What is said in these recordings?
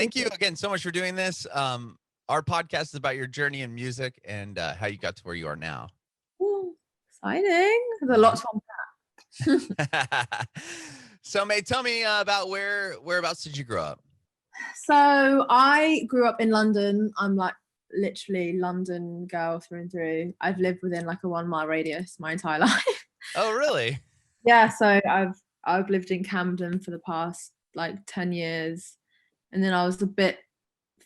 thank you again so much for doing this. Our podcast is about your journey in music and how you got to where you are now. Ooh, exciting. There's a lot to So, Mae, tell me about whereabouts did you grow up? So I grew up in London. I'm like literally London girl through and through. I've lived within like a 1 mile radius my entire life. Oh, really? Yeah, so I've lived in Camden for the past like 10 years. And then I was a bit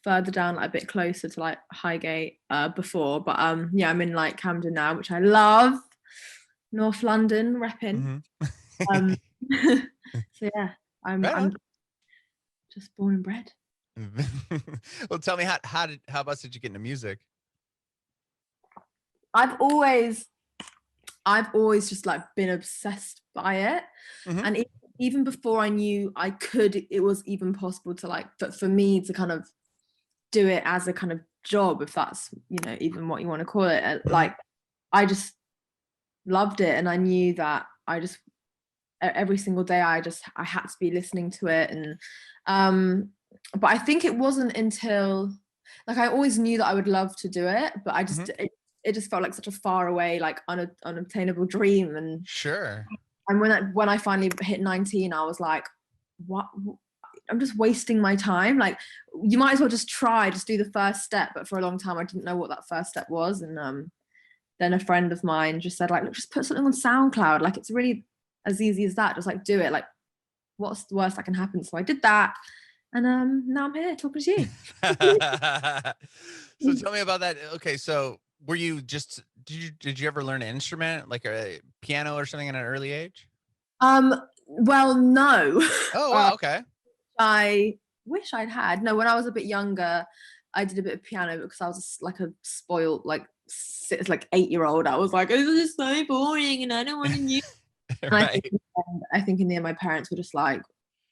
further down, like a bit closer to like Highgate before. But yeah, I'm in like Camden now, which I love. North London repping. Mm-hmm. So yeah, Right I'm just born and bred. Well, tell me how about did you get into music? I've always just like been obsessed by it. Mm-hmm. And even before I knew it was even possible to like, but for me to kind of do it as a kind of job, if that's, you know, even what you want to call it, Mm-hmm. like I just loved it. And I knew that every single day I had to be listening to it. And but I think it wasn't until like I always knew that I would love to do it, but I just Mm-hmm. it just felt like such a far away, like unobtainable dream. And Sure. and when I finally hit 19, I was like, what? I'm just wasting my time. Like, you might as well just do the first step. But for a long time I didn't know what that first step was. And then a friend of mine just said, like, look, just put something on SoundCloud. Like, it's really as easy as that. Just like do it. Like, what's the worst that can happen? So I did that. And now I'm here talking to you. So tell me about that. Okay, so were you just did you ever learn an instrument like a piano or something at an early age? Well, no. Oh, wow, okay. I wish I'd had. No, when I was a bit younger, I did a bit of piano because I was like a spoiled, like 8-year-old. I was like, oh, this is so boring and I don't want to use it. Right. I think in the end, my parents were just like,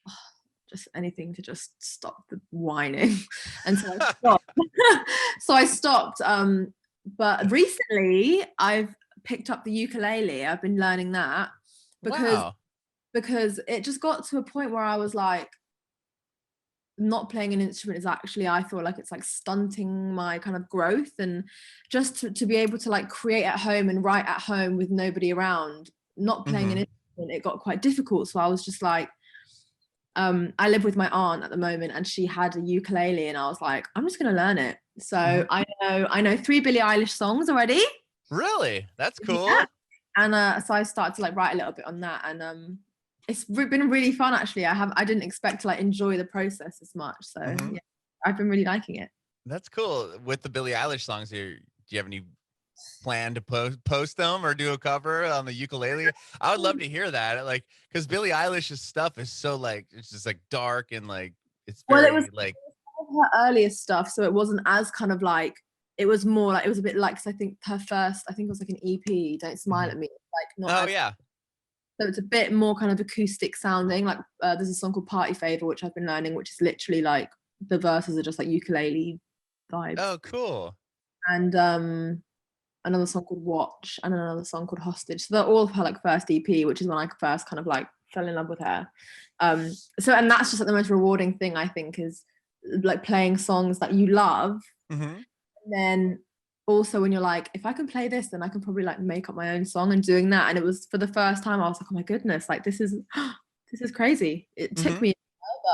oh, just anything to just stop the whining. And so I stopped. I stopped. But recently, I've picked up the ukulele. I've been learning that because it just got to a point where I was like, not playing an instrument is actually, I feel like it's like stunting my kind of growth. And just to be able to like create at home and write at home with nobody around, not playing an instrument, it got quite difficult. So I was just like, I live with my aunt at the moment and she had a ukulele and I was like, I'm just gonna learn it. So I know 3 Billie Eilish songs already. Really? That's cool. Yeah. And so I started to like write a little bit on that. And it's been really fun actually. I didn't expect to like enjoy the process as much. So yeah, I've been really liking it. That's cool. With the Billie Eilish songs, do you have any plan to post them or do a cover on the ukulele? I would love to hear that. Like, because Billie Eilish's stuff is so like, it's just like dark and like it's very it was like her earliest stuff, so it wasn't as kind of like, it was more like, it was a bit like, cause I think her first, I think it was like an EP, Don't Smile at Me, like not yeah. So it's a bit more kind of acoustic sounding. Like there's a song called Party Favor, which I've been learning, which is literally like the verses are just like ukulele vibes. Oh, cool. And another song called Watch and another song called Hostage. So they're all of her like first EP, which is when I first kind of like fell in love with her. So, and that's just like the most rewarding thing I think is like playing songs that you love. And then also when you're like, if I can play this, then I can probably like make up my own song, and doing that. And it was for the first time I was like, oh my goodness, like this is crazy. It took me,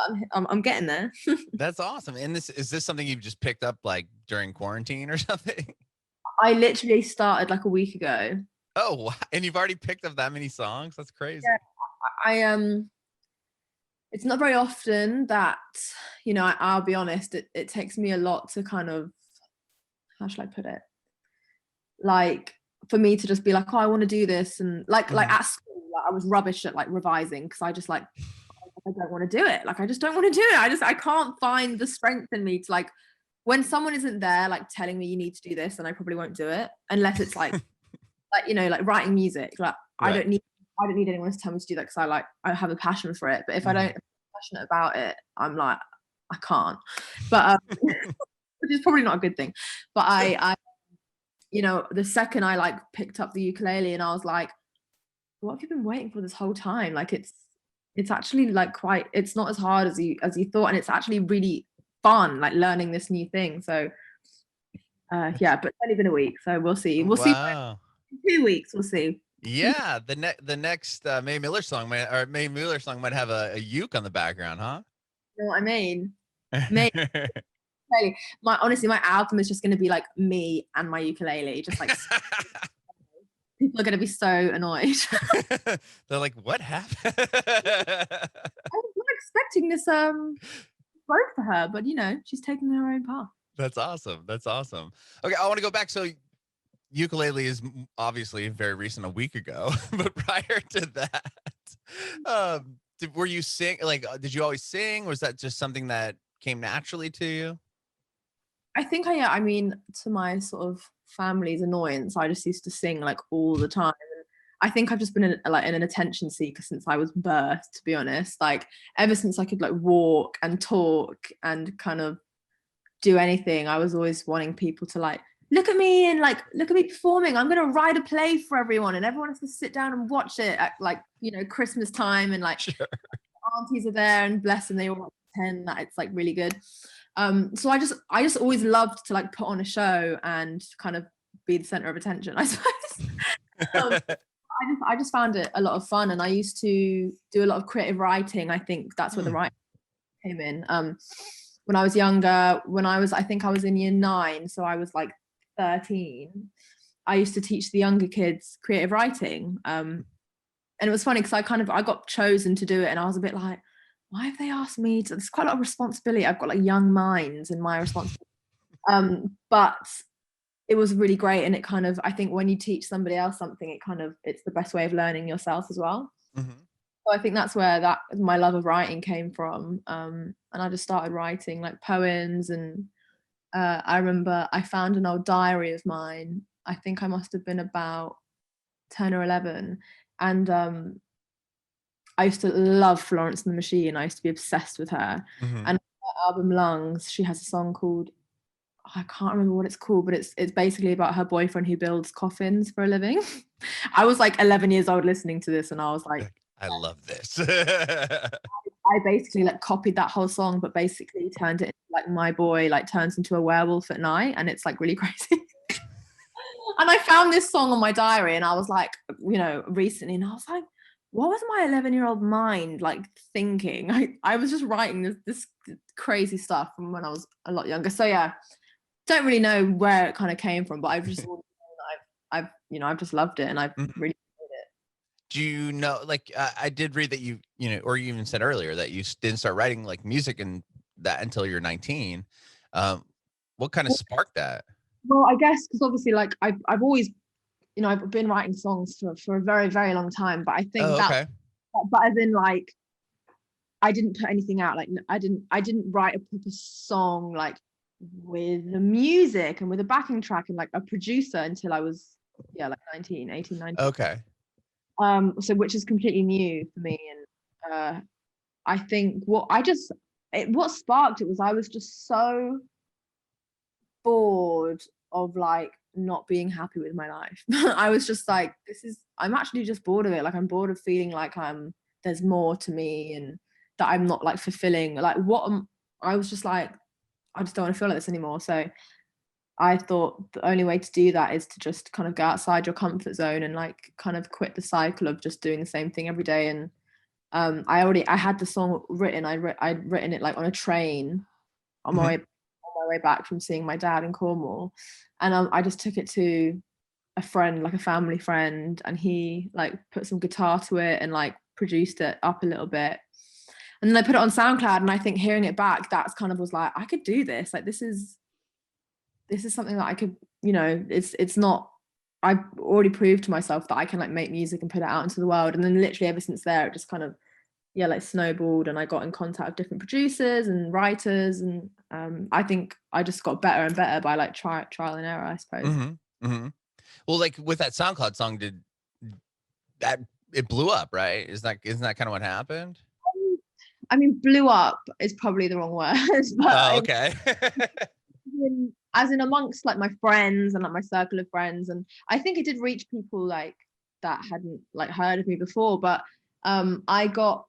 but I'm getting there. That's awesome. And is this something you've just picked up like during quarantine or something? I literally started like a week ago. Oh, wow. And you've already picked up that many songs? That's crazy. Yeah, it's not very often that, you know, I'll be honest, it takes me a lot to kind of, how should I put it? Like for me to just be like, oh, I want to do this. And like at school, like, I was rubbish at like revising because I just like, I don't want to do it. Like, I just don't want to do it. I can't find the strength in me to like, when someone isn't there, like telling me you need to do this, then I probably won't do it unless it's like, like, you know, like writing music. Like I don't need anyone to tell me to do that because I have a passion for it. But if I don't, if I'm passionate about it, I'm like, I can't. But which is probably not a good thing. But I you know, the second I like picked up the ukulele and I was like, what have you been waiting for this whole time? Like it's actually like quite, it's not as hard as you thought, and it's actually really fun, like learning this new thing. So yeah, but it's only been a week, so we'll see. We'll see. Wow. In 2 weeks, we'll see. Yeah, the next Mae Muller song might have a uke on the background, huh? You know what I mean? Maybe. Honestly, my album is just going to be like me and my ukulele, just like people are going to be so annoyed. They're like, what happened? I was not expecting this growth for her, but you know, she's taking her own path. That's awesome. That's awesome. Okay, I want to go back. So ukulele is obviously very recent, a week ago, but prior to that, were you did you always sing? Was that just something that came naturally to you? I think I mean, to my sort of family's annoyance, I just used to sing like all the time. I think I've just been in an attention seeker since I was birthed, to be honest. Like ever since I could like walk and talk and kind of do anything, I was always wanting people to like look at me and like look at me performing. I'm gonna write a play for everyone, and everyone has to sit down and watch it at like, you know, Christmas time, and like sure. Aunties are there and bless them, they all pretend that it's like really good. So I just always loved to like put on a show and kind of be the center of attention, I suppose. I just found it a lot of fun, and I used to do a lot of creative writing. I think that's where the writing came in. When I was younger, I think I was in year 9, so I was like 13. I used to teach the younger kids creative writing, and it was funny because I got chosen to do it, and I was a bit like, why have they asked me to? There's quite a lot of responsibility. I've got like young minds in my responsibility. But it was really great, and it kind of, I think when you teach somebody else something, it's the best way of learning yourself as well. Mm-hmm. So I think that's where my love of writing came from. And I just started writing like poems, and I remember I found an old diary of mine. I think I must have been about 10 or 11, and I used to love Florence and the Machine. I used to be obsessed with her. Mm-hmm. And her album Lungs, she has a song called, I can't remember what it's called, but it's basically about her boyfriend who builds coffins for a living. I was like 11 years old listening to this, and I was like, I love this. I basically like copied that whole song, but basically turned it into like my boy like turns into a werewolf at night, and it's like really crazy. And I found this song on my diary, and I was like, you know, recently, and I was like, what was my 11-year-old mind like thinking? I was just writing this crazy stuff from when I was a lot younger. So yeah, don't really know where it kind of came from, but I've just I've just loved it, and I've really enjoyed it. Do you know, like I did read that you know, or you even said earlier that you didn't start writing like music and that until you're 19. What kind of sparked that? Well, I guess because obviously like I've always, you know, I've been writing songs for a very, very long time, but I think but as in like I didn't put anything out, like I didn't write a proper song like with the music and with a backing track and like a producer until I was like 18, 19. Okay. So which is completely new for me, and I think what sparked it was I was just so bored of like not being happy with my life. I was just like, I'm actually just bored of it. Like I'm bored of feeling like there's more to me, and that I'm not like fulfilling. Like I was just like, I just don't want to feel like this anymore. So I thought the only way to do that is to just kind of go outside your comfort zone and like kind of quit the cycle of just doing the same thing every day. And I had the song written. I'd written it like on a train on my way back from seeing my dad in Cornwall, and I just took it to a friend, like a family friend, and he like put some guitar to it and like produced it up a little bit, and then I put it on SoundCloud. And I think hearing it back, that's kind of was like, I could do this. Like this is something that I could, you know, it's not, I've already proved to myself that I can like make music and put it out into the world. And then literally ever since there, it just kind of like snowballed, and I got in contact with different producers and writers, and I think I just got better and better by like trial and error, I suppose. Mm-hmm. Mm-hmm. Well, like with that SoundCloud song, did that, it blew up, right? Isn't that kind of what happened? I mean, blew up is probably the wrong word. But okay. as in amongst like my friends and like my circle of friends, and I think it did reach people like that hadn't like heard of me before. But I got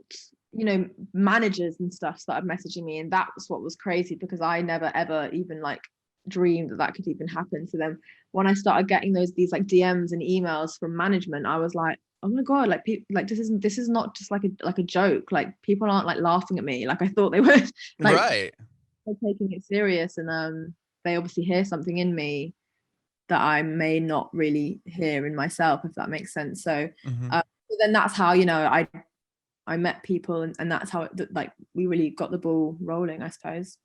you know, managers and stuff started messaging me, and that was what was crazy, because I never ever even like dreamed that that could even happen. So then when I started getting these like DMs and emails from management, I was like, oh my god, like people, like this is not just like a joke. Like people aren't like laughing at me like I thought they would. Like Right. they're taking it serious, and they obviously hear something in me that I may not really hear in myself, if that makes sense. So, Mm-hmm. so then that's how, you know, I met people, and that's how it, like we really got the ball rolling, I suppose.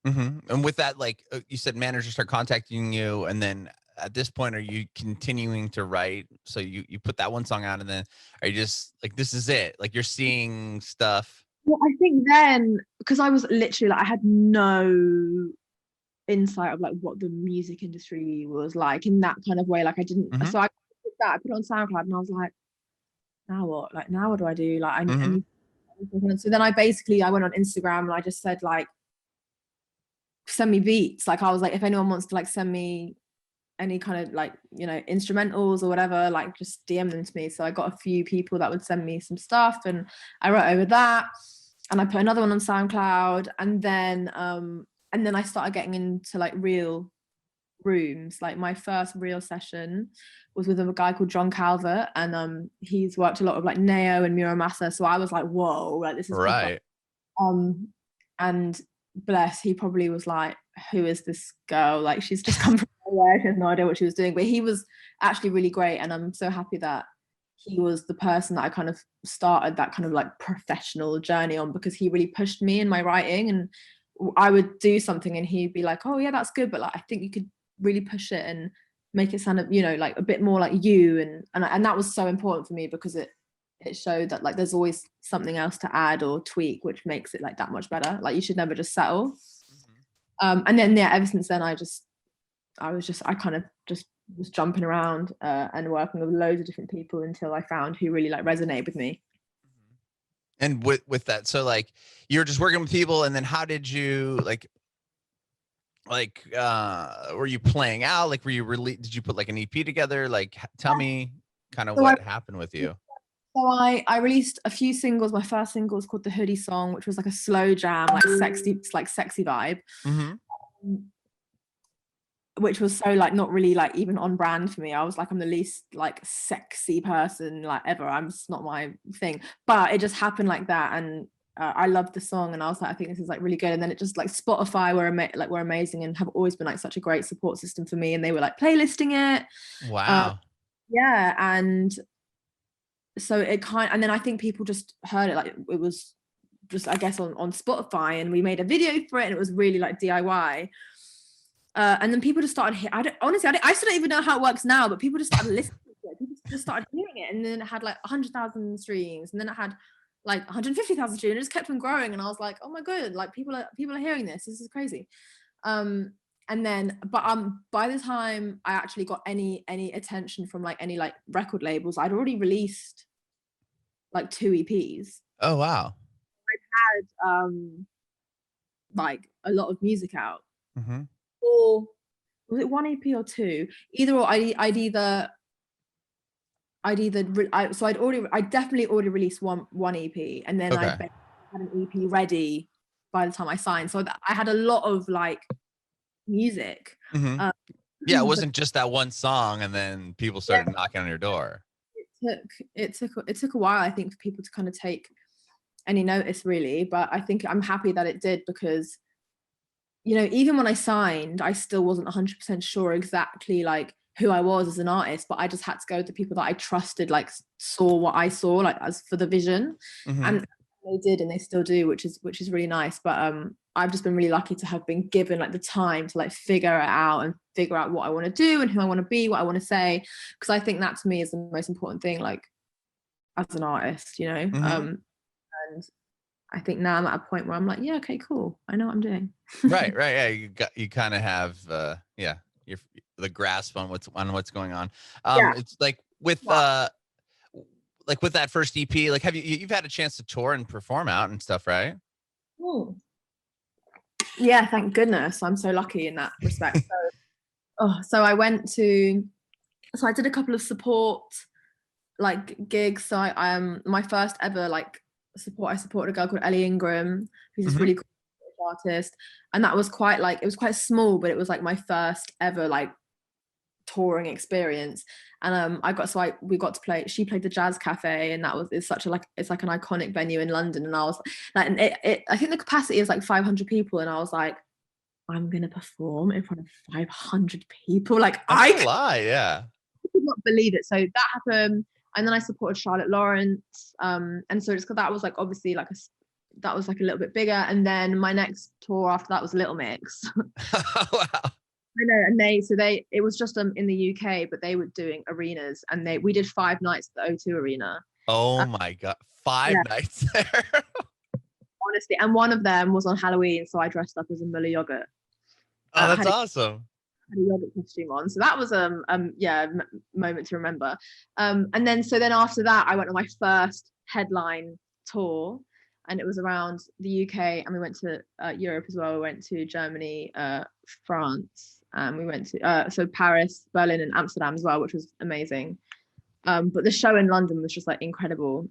Mm-hmm. And with that, like you said, managers start contacting you, and then at this point, are you continuing to write? So you put that one song out, and then are you just like, this is it? Like you're seeing stuff. Well, I think then, because I was literally like, I had no insight of like what the music industry was like in that kind of way. Like I didn't, Mm-hmm. so I did that, I put it on SoundCloud, and I was like, now what? Like now what do I do? Like I Mm-hmm. need. So then I went on Instagram, and I just said like, send me beats. Like I was like, if anyone wants to like send me any kind of like, you know, instrumentals or whatever, like just DM them to me. So I got a few people that would send me some stuff, and I wrote over that, and I put another one on SoundCloud, and then I started getting into like real rooms. Like my first real session was with a guy called John Calvert, and he's worked a lot of like Neo and Muramasa. So I was like, whoa, like this is proper. Right. And bless, he probably was like, who is this girl? Like she's just come from nowhere, she has no idea what she was doing. But he was actually really great, and I'm so happy that he was the person that I kind of started that kind of like professional journey on, because he really pushed me in my writing. And I would do something and he'd be like, oh yeah, that's good, but like I think you could really push it and make it sound, you know, like a bit more like you. And that was so important for me, because it showed that like there's always something else to add or tweak, which makes it like that much better. Like you should never just settle. And then yeah, ever since then I kind of just was jumping around and working with loads of different people until I found who really like resonated with me. And with that, so like you're just working with people, and then how did you like were you playing out? Like were you really, did you put like an EP together? Like tell me kind of So what happened with you. I released a few singles. My first single was called The Hoodie Song, which was like a slow jam, like sexy vibe. Mm-hmm. Which was so like not really like even on brand for me. I was like, I'm the least like sexy person like ever. I'm just not my thing. But it just happened like that, and I loved the song, and I was like, I think this is like really good. And then it just like Spotify were amazing and have always been like such a great support system for me, and they were like playlisting it. Wow. Yeah, and so and then I think people just heard it, like it was just I guess on Spotify, and we made a video for it, and it was really like DIY. And then people just started. I still don't even know how it works now, but people just started listening to it. People just started hearing it, and then it had like 100,000 streams, and then it had like 150,000 streams. And it just kept on growing, and I was like, oh my god, like people are hearing this. This is crazy. And then, but by the time I actually got any attention from like any like record labels, I'd already released like 2 EPs. Oh wow. I'd had like a lot of music out. Mm-hmm. Or was it 1 EP or 2? Either or. I'd definitely already released one EP, and then I Okay. had an EP ready by the time I signed. So I had a lot of like music. Mm-hmm. Yeah, it wasn't just that one song, and then people started knocking on your door. It took a while, I think, for people to kind of take any notice, really. But I think I'm happy that it did, because you know, even when I signed, I still wasn't 100% sure exactly like who I was as an artist, but I just had to go to people that I trusted, like saw what I saw, like as for the vision. Mm-hmm. And they did, and they still do, which is really nice. But I've just been really lucky to have been given like the time to like figure it out and figure out what I want to do and who I want to be, what I want to say, because I think that to me is the most important thing, like as an artist, you know. Mm-hmm. And I think now I'm at a point where I'm like, yeah, okay, cool, I know what I'm doing. Right. Yeah, you kind of have yeah, the grasp on what's going on. It's like with with that first EP, like you've had a chance to tour and perform out and stuff, right? Ooh. Yeah, thank goodness. I'm so lucky in that respect. So I did a couple of support like gigs. So I my first ever like I supported a girl called Ellie Ingram, who's this Hmm. really cool artist, and that was quite like, it was quite small, but it was like my first ever like touring experience. And we got to play, she played the Jazz Cafe, and it's such a like, it's like an iconic venue in London, and I was like, and I think the capacity is like 500 people, and I was like, I'm gonna perform in front of 500 people, like That's I a lot. Yeah. could not believe it. So that happened, and then I supported Charlotte Lawrence, and so that was like obviously like that was like a little bit bigger, and then my next tour after that was Little Mix. Wow. I know, and it was just in the UK, but they were doing arenas, and we did 5 nights at the O2 Arena. Oh Uh, my God. 5 yeah, nights there. honestly, and one of them was on Halloween, so I dressed up as a Muller yogurt. Oh, I that's had a awesome. yogurt costume on, so that was yeah, moment to remember. And then after that, I went on my first headline tour, and it was around the UK, and we went to Europe as well. We went to Germany, France, and we went to so Paris, Berlin, and Amsterdam as well, which was amazing. But the show in London was just like incredible.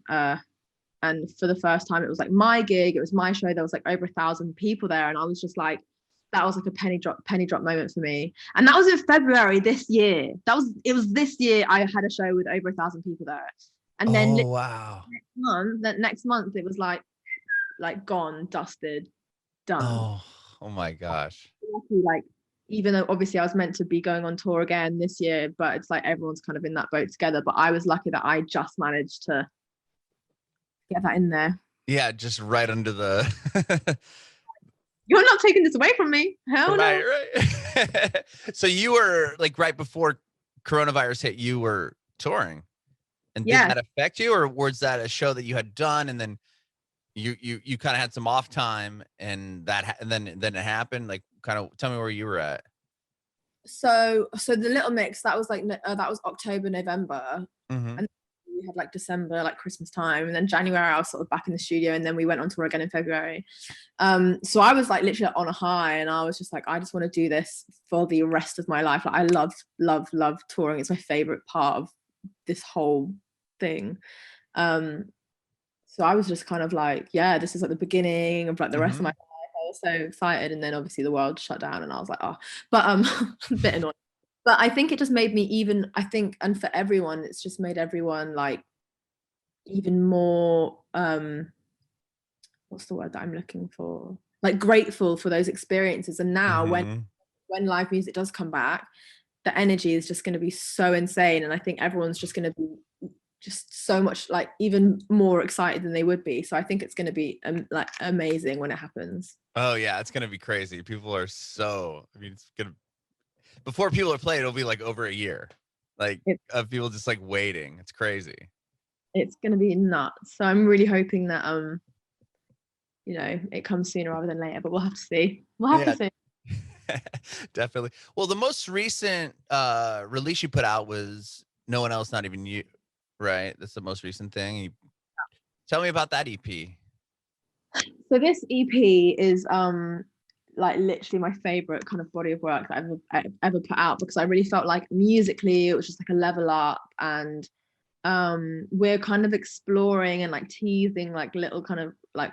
And for the first time, it was like my gig, it was my show. There was like over 1,000 people there, and I was just like, that was like a penny drop moment for me. And that was in February this year. It was this year I had a show with over 1,000 people there. And then Oh, wow. next month it was like gone, dusted, done. Oh, oh my gosh. Like, even though obviously I was meant to be going on tour again this year, but it's like everyone's kind of in that boat together. But I was lucky that I just managed to get that in there. Yeah, just right under the You're not taking this away from me. Hell no. right. So you were like right before coronavirus hit, you were touring. And did Yeah. that affect you, or was that a show that you had done and then you kind of had some off time and then it happened? Like, kind of tell me where you were at. So the Little Mix, that was like that was October, November, Mm-hmm. and we had like December, like Christmas time, and then January I was sort of back in the studio, and then we went on tour again in February. So I was like literally on a high, and I was just like, I just want to do this for the rest of my life. Like, I love touring. It's my favorite part of this whole thing. So I was just kind of like, yeah, this is like the beginning of like the rest of my life. I was so excited, and then obviously the world shut down, and I was like, oh, but a bit annoying. But I think it just made me even, I think, and for everyone, it's just made everyone like even more what's the word that I'm looking for? Like grateful for those experiences. And now Mm-hmm. when live music does come back, the energy is just going to be so insane, and I think everyone's just going to be just so much like even more excited than they would be. So I think it's going to be like amazing when it happens. Oh yeah, it's gonna be crazy. People are so. I mean, it's gonna before people are playing, it'll be like over a year, like it, of people just like waiting. It's crazy. it's going to be nuts. So I'm really hoping that you know, it comes sooner rather than later, but we'll have to see. We'll have Yeah, to see. definitely. Well, the most recent release you put out was No One Else, Not Even You, right? That's the most recent thing. Tell me about that EP. So this EP is like literally my favorite kind of body of work that I've ever put out, because I really felt like musically it was just like a level up, and we're kind of exploring and like teasing like little kind of like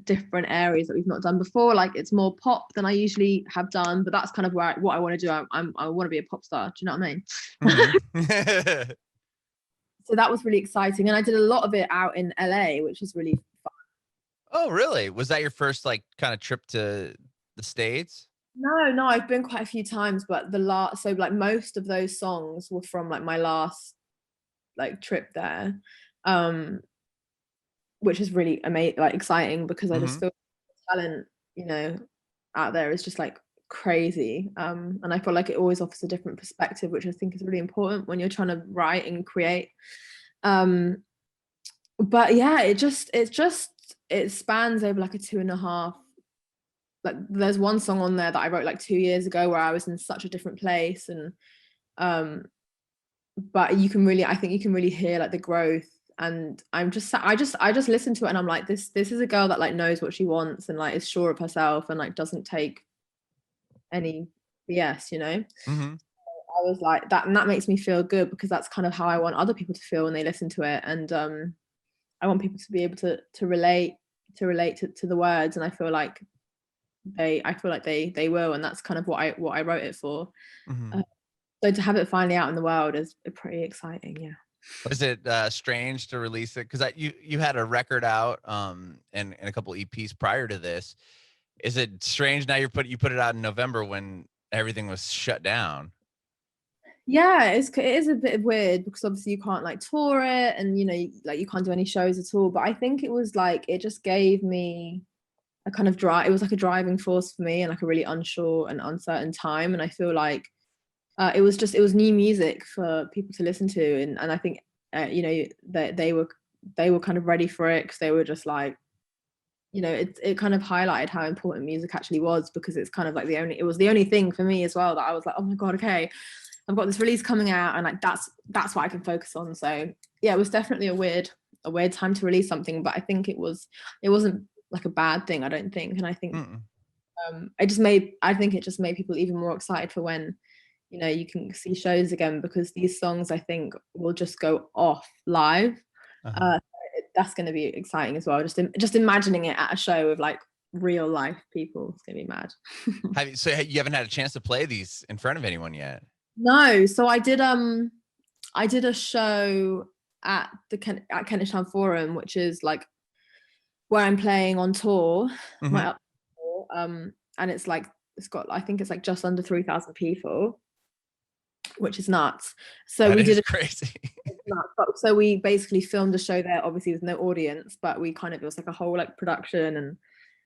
different areas that we've not done before. Like, it's more pop than I usually have done, but that's kind of what I want to do. I want to be a pop star. Do you know what I mean? Mm-hmm. So that was really exciting, and I did a lot of it out in LA, which is really fun. Oh, really? Was that your first like kind of trip to the States? No, I've been quite a few times, but so like most of those songs were from like my last like trip there, um, which is really amazing, like exciting, because I just Mm-hmm. feel talent, you know, out there is just like crazy, and I feel like it always offers a different perspective, which I think is really important when you're trying to write and create. But yeah, it spans over like a 2.5, like there's one song on there that I wrote like 2 years ago where I was in such a different place, and but I think you can really hear like the growth, and I just listen to it, and I'm like, this is a girl that like knows what she wants, and like is sure of herself, and like doesn't take any BS, you know. Mm-hmm. I was like that, and that makes me feel good, because that's kind of how I want other people to feel when they listen to it. And I want people to be able to relate to the words, and I feel like they will, and that's kind of what I wrote it for. Mm-hmm. So to have it finally out in the world is pretty exciting. Yeah. Was it strange to release it? Because you had a record out and a couple EPs prior to this. Is it strange now you put it out in November when everything was shut down? Yeah, it is a bit weird because obviously you can't like tour it, and you can't do any shows at all. But I think it was like it just gave me a kind of it was like a driving force for me, and like a really unsure and uncertain time. And I feel like it was new music for people to listen to, and I think they were kind of ready for it, because they were just like, it kind of highlighted how important music actually was, because it's kind of like it was the only thing for me as well that I was like, oh my god, okay, I've got this release coming out, and like that's what I can focus on. So yeah, it was definitely a weird time to release something, but I think it wasn't like a bad thing, I don't think. And I think I think it just made people even more excited for when you can see shows again, because these songs I think will just go off live. That's going to be exciting as well. Just imagining it at a show with like real life people, it's gonna be mad. So you haven't had a chance to play these in front of anyone yet? No, so I did a show at Kentish Town Forum, which is like where I'm playing on tour, my up tour, and it's got, I think it's like just under 3,000 people, which is nuts. So we did crazy. So we basically filmed a show there, obviously with no audience, but it was like a whole like production,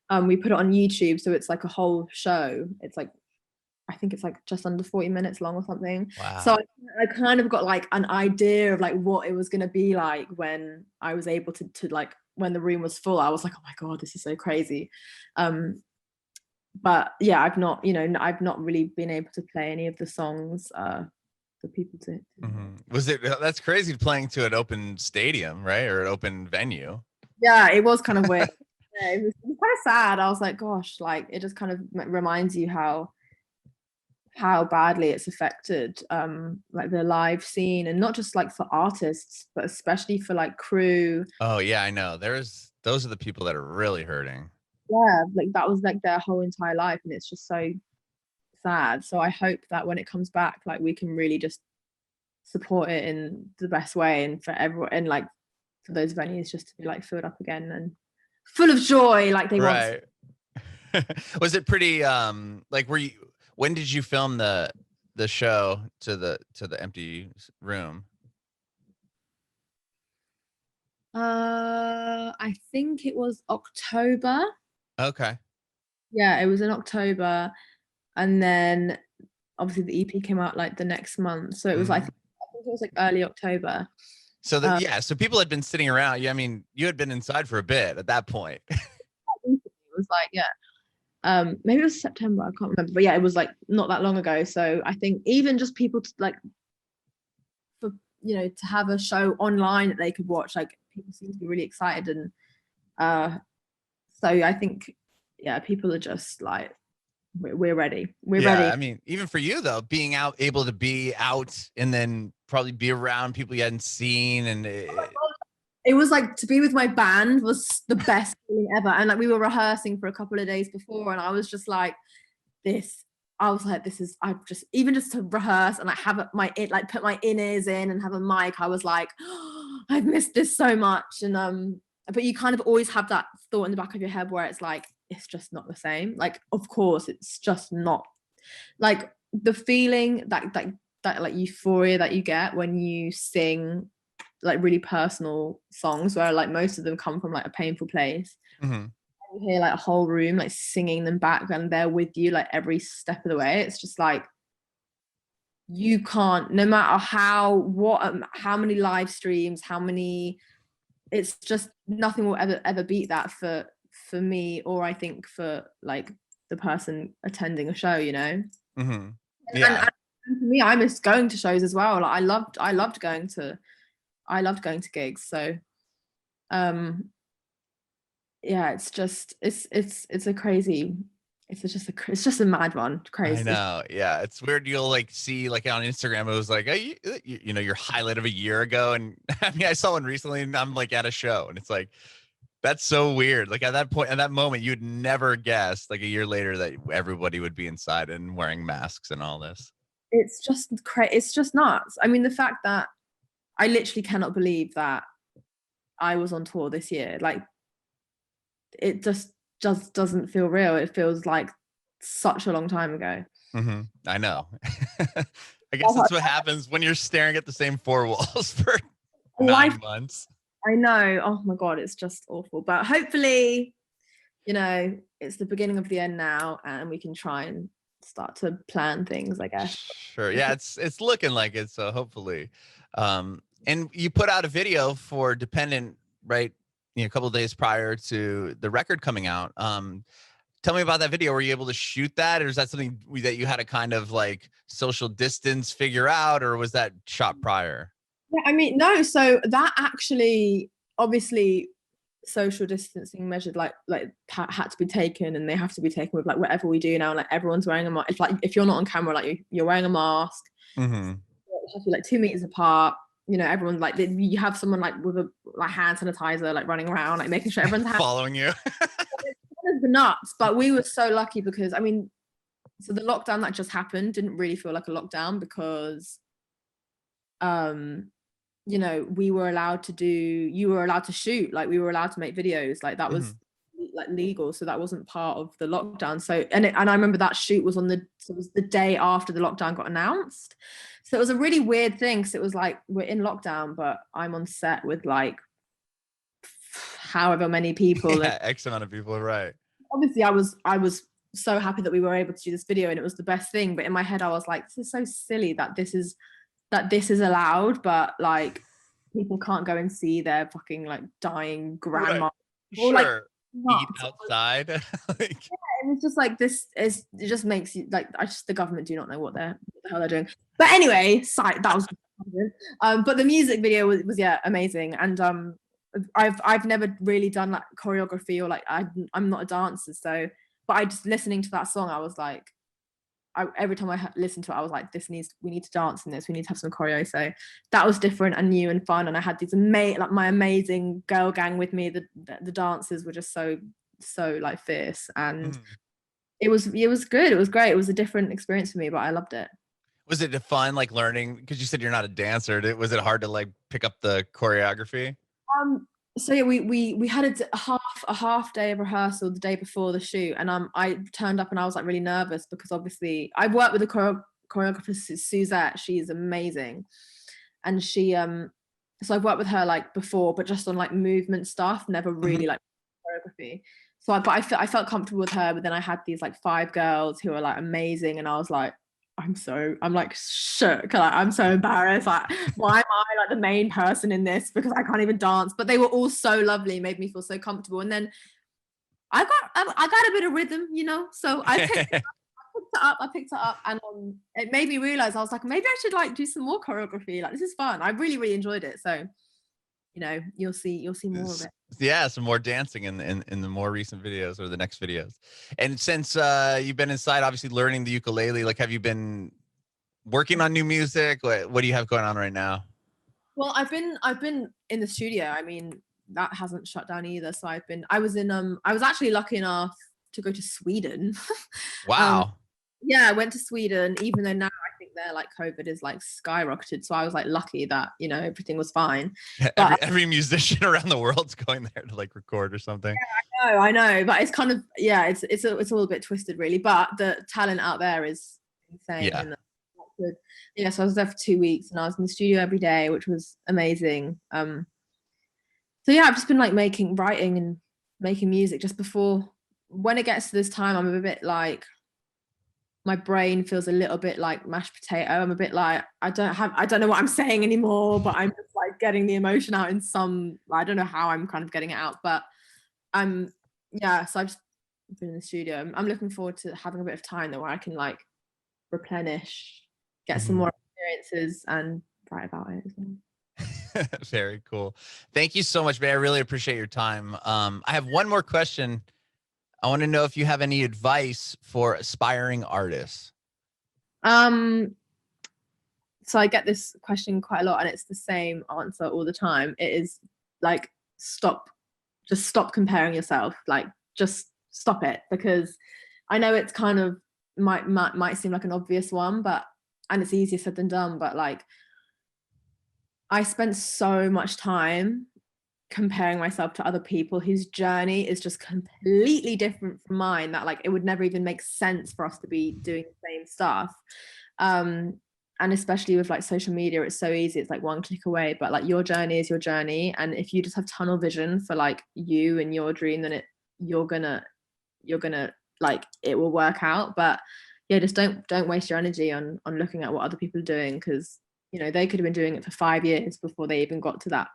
and we put it on YouTube, so it's like a whole show. It's like, I think it's like just under 40 minutes long or something. Wow. So I kind of got like an idea of like what it was going to be like when I was able to like, when the room was full. I was like, oh my god, this is so crazy. But yeah, I've not really been able to play any of the songs for people to Was it, that's crazy, playing to an open stadium, right, or an open venue? Yeah, it was kind of weird. Yeah, it was kind of sad. I was like, gosh, like it just kind of reminds you how badly it's affected like the live scene, and not just like for artists, but especially for like crew. Oh yeah, I know. Those are the people that are really hurting. Yeah, like that was like their whole entire life, and it's just so sad. So I hope that when it comes back, like we can really just support it in the best way, and for everyone, and like for those venues just to be like filled up again and full of joy like they once. Was it pretty like, when did you film the show to the empty room? I think it was October. Okay. Yeah, it was in October, and then obviously the EP came out like the next month, so it was like, I think it was like early October. So so people had been sitting around. Yeah, I mean, you had been inside for a bit at that point. It was like, yeah, maybe it was September, I can't remember, but yeah, it was like not that long ago. So I think even just people to like, for to have a show online that they could watch, like people seem to be really excited, and so I think, yeah, people are just like, we're ready. We're ready. I mean, even for you though, being able to be out and then probably be around people you hadn't seen, and it was like, to be with my band was the best feeling ever. And like we were rehearsing for a couple of days before, and I was just like, I've just, even just to rehearse and like have put my in-ears in and have a mic, I was like, oh, I've missed this so much. And but you kind of always have that thought in the back of your head where it's like, it's just not the same. Like, of course it's just not, like the feeling that like euphoria that you get when you sing like really personal songs, where like most of them come from like a painful place. You hear like a whole room like singing them back, and they're with you like every step of the way. It's just like, you can't, no matter how many live streams, it's just nothing will ever beat that for me, or I think for like the person attending a show, Yeah. And for me, I missed going to shows as well. Like I loved going to gigs. So yeah, it's just, it's a crazy it's just a mad one. Crazy. I know. Yeah. It's weird. You'll like see like on Instagram, it was like, you know, your highlight of a year ago. And I mean, I saw one recently and I'm like at a show and it's like, that's so weird. Like at that point, at that moment, you'd never guess like a year later that everybody would be inside and wearing masks and all this. It's just it's just nuts. I mean, the fact that I literally cannot believe that I was on tour this year. Like, it just doesn't feel real. It feels like such a long time ago. Mm-hmm. I know. I guess that's what happens when you're staring at the same four walls for 9 months. I know. Oh my God, it's just awful. But hopefully, you know, it's the beginning of the end now and we can try and start to plan things, I guess. Sure. Yeah, it's looking like it. So hopefully. And you put out a video for Dependent, right? You know, a couple of days prior to the record coming out. Tell me about that video. Were you able to shoot that, or is that something that you had to kind of like social distance figure out, or was that shot prior? Yeah, I mean, no. So that actually, obviously, social distancing measured like had to be taken, and they have to be taken with like whatever we do now. Like everyone's wearing a mask. It's like if you're not on camera, like you're wearing a mask. Mm-hmm. You have to be like 2 meters apart. You know, everyone like you have someone like with a like hand sanitizer like running around, like making sure everyone's following you. It's the nuts, but we were so lucky because I mean, so the lockdown that just happened didn't really feel like a lockdown because, you know, you were allowed to shoot, like we were allowed to make videos, like that was like legal, so that wasn't part of the lockdown. So and I remember that shoot was it was the day after the lockdown got announced, so it was a really weird thing because it was like we're in lockdown, but I'm on set with like however many people. Yeah, X amount of people, right? Obviously, I was so happy that we were able to do this video and it was the best thing. But in my head, I was like, this is so silly that this is allowed, but like people can't go and see their fucking like dying grandma. Right. Or, sure. Like, eat outside. Like, yeah, it was just like it just makes you like the government do not know what the hell they're doing. But anyway, that was but the music video was yeah, amazing. And I've never really done like choreography or like I'm not a dancer, so but I just listening to that song, I was like, every time I listened to it, I was like, we need to dance in this, we need to have some choreo. So that was different and new and fun, and I had these my amazing girl gang with me. The dancers were just so like fierce, and it was good. It was great. It was a different experience for me, but I loved it. Was it fun like learning, because you said you're not a dancer? Was it hard to like pick up the choreography? So yeah, we had a half day of rehearsal the day before the shoot, and I turned up and I was like really nervous because obviously I worked with a choreographer, Suzette. She's amazing, and she so I've worked with her like before, but just on like movement stuff, never really like choreography. So I felt comfortable with her, but then I had these like 5 girls who were like amazing, and I was like, I'm like shook, like I'm so embarrassed, like why am I like the main person in this, because I can't even dance. But they were all so lovely, made me feel so comfortable. And then I got a bit of rhythm, you know, so I picked it up and it made me realize, I was like, maybe I should like do some more choreography, like this is fun. I really enjoyed it. So you know, you'll see more of it. Yeah, some more dancing in the more recent videos or the next videos. And since you've been inside, obviously learning the ukulele, like have you been working on new music? What do you have going on right now? Well, I've been in the studio. I mean, that hasn't shut down either. So I was actually lucky enough to go to Sweden. Wow. Yeah, I went to Sweden, even though now I think their like COVID is like skyrocketed. So I was like lucky that, you know, everything was fine. Yeah, but, every musician around the world's going there to like record or something. Yeah, I know, but it's kind of, yeah, it's all a bit twisted really, but the talent out there is insane. Yeah. And good. Yeah, so I was there for 2 weeks and I was in the studio every day, which was amazing. So yeah, I've just been like writing and making music just before. When it gets to this time, I'm a bit like, my brain feels a little bit like mashed potato. I'm a bit like, I don't know what I'm saying anymore, but I'm just like getting the emotion out in some, I don't know how I'm kind of getting it out, but yeah, so I've just been in the studio. I'm looking forward to having a bit of time though, where I can like replenish, get some more experiences and write about it as well. Very cool. Thank you so much, Mae. I really appreciate your time. I have one more question I want to know if you have any advice for aspiring artists. So I get this question quite a lot, and it's the same answer all the time. It is like, just stop comparing yourself. Like, just stop it, because I know it's kind of might seem like an obvious one, and it's easier said than done, but like, I spent so much time comparing myself to other people whose journey is just completely different from mine, that like it would never even make sense for us to be doing the same stuff. And especially with like social media, it's so easy, it's like one click away, but like your journey is your journey, and if you just have tunnel vision for like you and your dream, then you're gonna like, it will work out. But yeah, just don't waste your energy on looking at what other people are doing, because you know, they could have been doing it for 5 years before they even got to that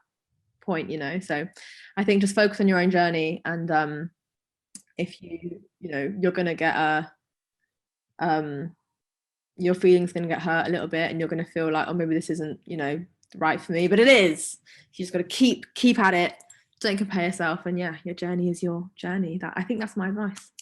point, you know. So I think just focus on your own journey, and if you know, you're gonna get your feelings gonna get hurt a little bit, and you're gonna feel like, oh, maybe this isn't, you know, right for me, but it is. You just got to keep at it, don't compare yourself, and yeah, your journey is your journey. That, I think that's my advice.